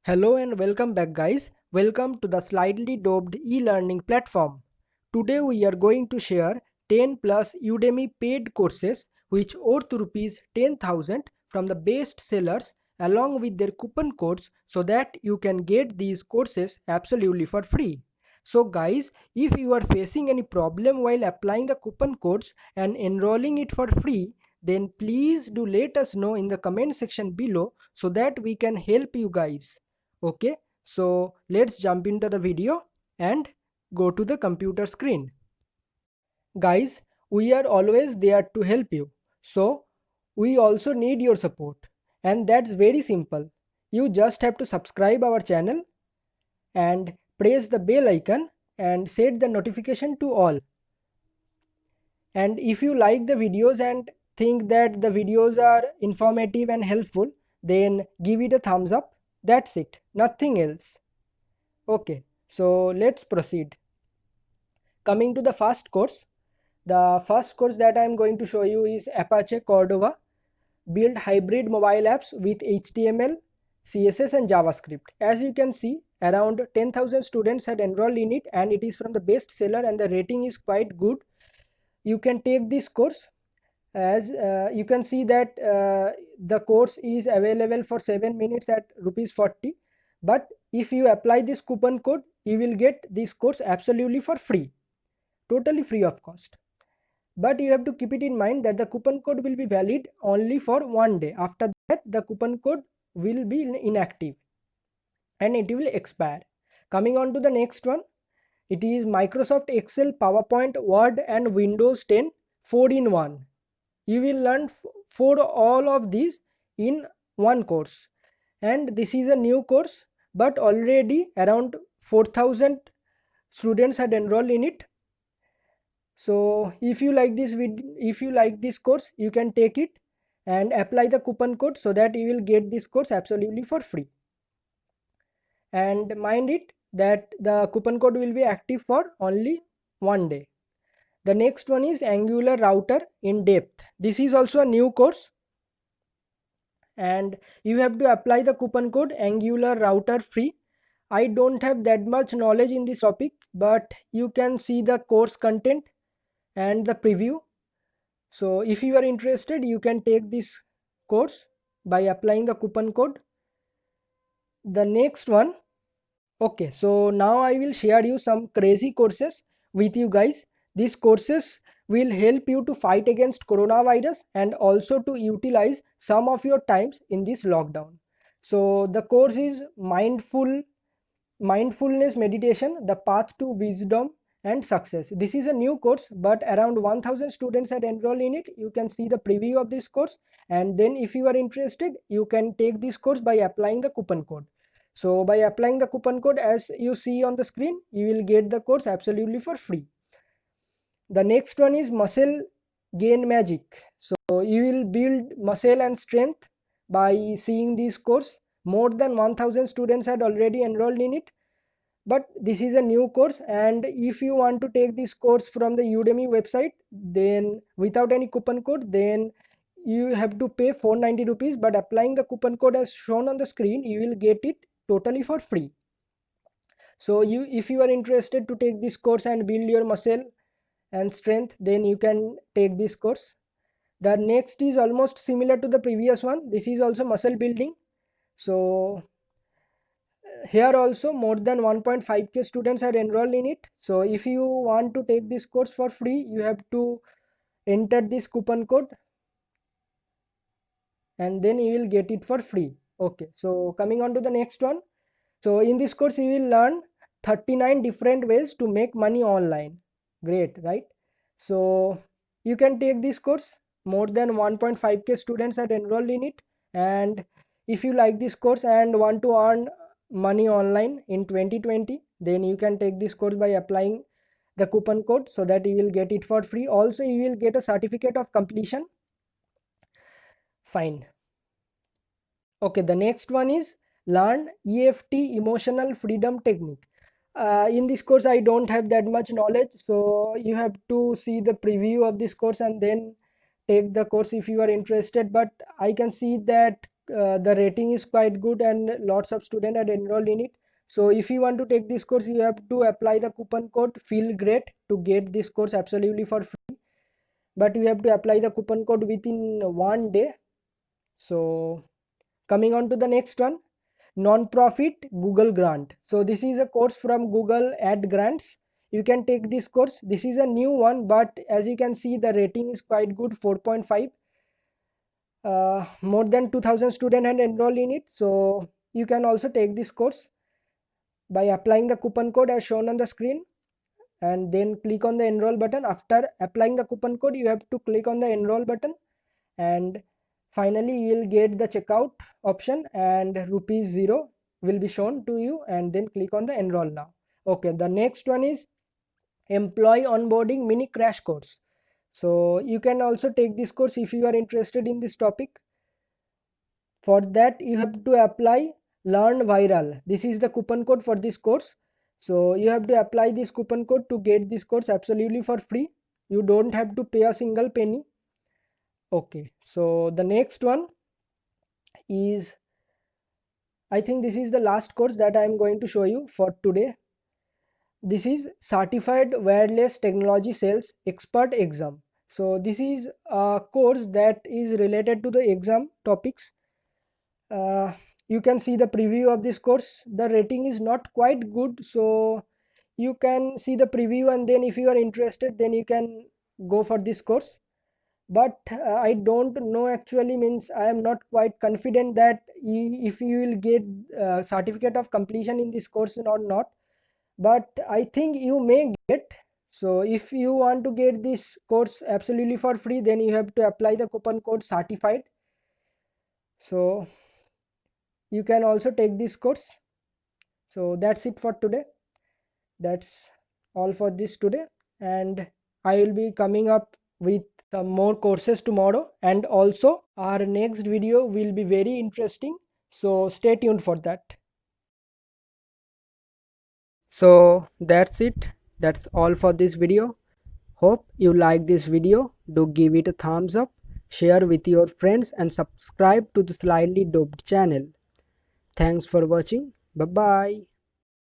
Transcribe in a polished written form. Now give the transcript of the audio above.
Hello and welcome back guys. Welcome to the Slightly Doped e-learning platform. Today we are going to share 10 plus Udemy paid courses which worth rupees 10,000 from the best sellers along with their coupon codes so that you can get these courses absolutely for free. So guys, if you are facing any problem while applying the coupon codes and enrolling it for free, then please do let us know in the comment section below so that we can help you guys. Okay, so let's jump into the video and go to the computer screen. Guys, we are always there to help you. So we also need your support. And that's very simple. You just have to subscribe our channel and press the bell icon and set the notification to all. And if you like the videos and think that the videos are informative and helpful, then give it a thumbs up. That's it, nothing else. Okay, so let's proceed. Coming to the first course that I am going to show you is Apache Cordova. Build hybrid mobile apps with HTML, CSS and JavaScript. As you can see, around 10,000 students had enrolled in it and it is from the best seller and the rating is quite good. You can take this course. As you can see that the course is available for 7 minutes at rupees 40, but if you apply this coupon code you will get this course absolutely for free, totally free of cost. But you have to keep it in mind that the coupon code will be valid only for one day. After that the coupon code will be inactive and it will expire. Coming on to the next one, it is Microsoft Excel, PowerPoint, Word and Windows 10 4 in 1. You will learn for all of these in one course, and this is a new course but already around 4,000 students had enrolled in it. So if you like this course, you can take it and apply the coupon code so that you will get this course absolutely for free. And mind it that the coupon code will be active for only one day. The next one is Angular Router in Depth. This is also a new course and you have to apply the coupon code Angular Router free. I don't have that much knowledge in this topic, but you can see the course content and the preview. So if you are interested, you can take this course by applying the coupon code. The next one. Okay, so now I will share you some crazy courses with you guys. These courses will help you to fight against coronavirus and also to utilize some of your times in this lockdown. So the course is mindfulness meditation, the path to wisdom and success. This is a new course, but around 1000 students had enrolled in it. You can see the preview of this course, and then if you are interested, you can take this course by applying the coupon code. So by applying the coupon code as you see on the screen, you will get the course absolutely for free. The next one is muscle gain magic. So you will build muscle and strength by seeing this course. More than 1000 students had already enrolled in it, but this is a new course, and if you want to take this course from the Udemy website, then without any coupon code, then you have to pay 490 rupees, but applying the coupon code as shown on the screen, you will get it totally for free. So if you are interested to take this course and build your muscle and strength, then you can take this course. The next is almost similar to the previous one. This is also muscle building. So here also more than 1.5k students are enrolled in it. So if you want to take this course for free, you have to enter this coupon code and then you will get it for free. Okay, so coming on to the next one. So in this course you will learn 39 different ways to make money online. Great, right? So you can take this course. More than 1.5k students are enrolled in it, and if you like this course and want to earn money online in 2020, then you can take this course by applying the coupon code so that you will get it for free. Also you will get a certificate of completion. Fine. Okay, the next one is learn EFT, emotional freedom technique. In this course I don't have that much knowledge, so you have to see the preview of this course and then take the course if you are interested. But I can see that the rating is quite good and lots of students are enrolled in it. So if you want to take this course, you have to apply the coupon code feel great to get this course absolutely for free, but you have to apply the coupon code within 1 day. So coming on to the next one, non-profit Google grant. So this is a course from Google Ad Grants. You can take this course. This is a new one, but as you can see, the rating is quite good, 4.5. More than 2000 students had enrolled in it. So you can also take this course by applying the coupon code as shown on the screen, and then click on the enroll button. After applying the coupon code, you have to click on the enroll button, and finally you will get the checkout option and rupees 0 will be shown to you, and then click on the enroll now. Okay, the next one is employee onboarding mini crash course. So you can also take this course if you are interested in this topic. For that you have to apply learn viral. This is the coupon code for this course. So you have to apply this coupon code to get this course absolutely for free. You don't have to pay a single penny. Okay, so the next one is, I think this is the last course that I am going to show you for today. This is certified wireless technology sales expert exam. So this is a course that is related to the exam topics. You can see the preview of this course. The rating is not quite good, so you can see the preview, and then if you are interested, then you can go for this course. But I don't know actually, means I am not quite confident that if you will get certificate of completion in this course or not, but I think you may get. So if you want to get this course absolutely for free, then you have to apply the coupon code certified. So you can also take this course. So that's it for today. That's all for this today, and I will be coming up with some more courses tomorrow, and also our next video will be very interesting, so stay tuned for that. So that's it. That's all for this video. Hope you like this video. Do give it a thumbs up, share with your friends, and subscribe to the Slightly Doped channel. Thanks for watching. Bye bye.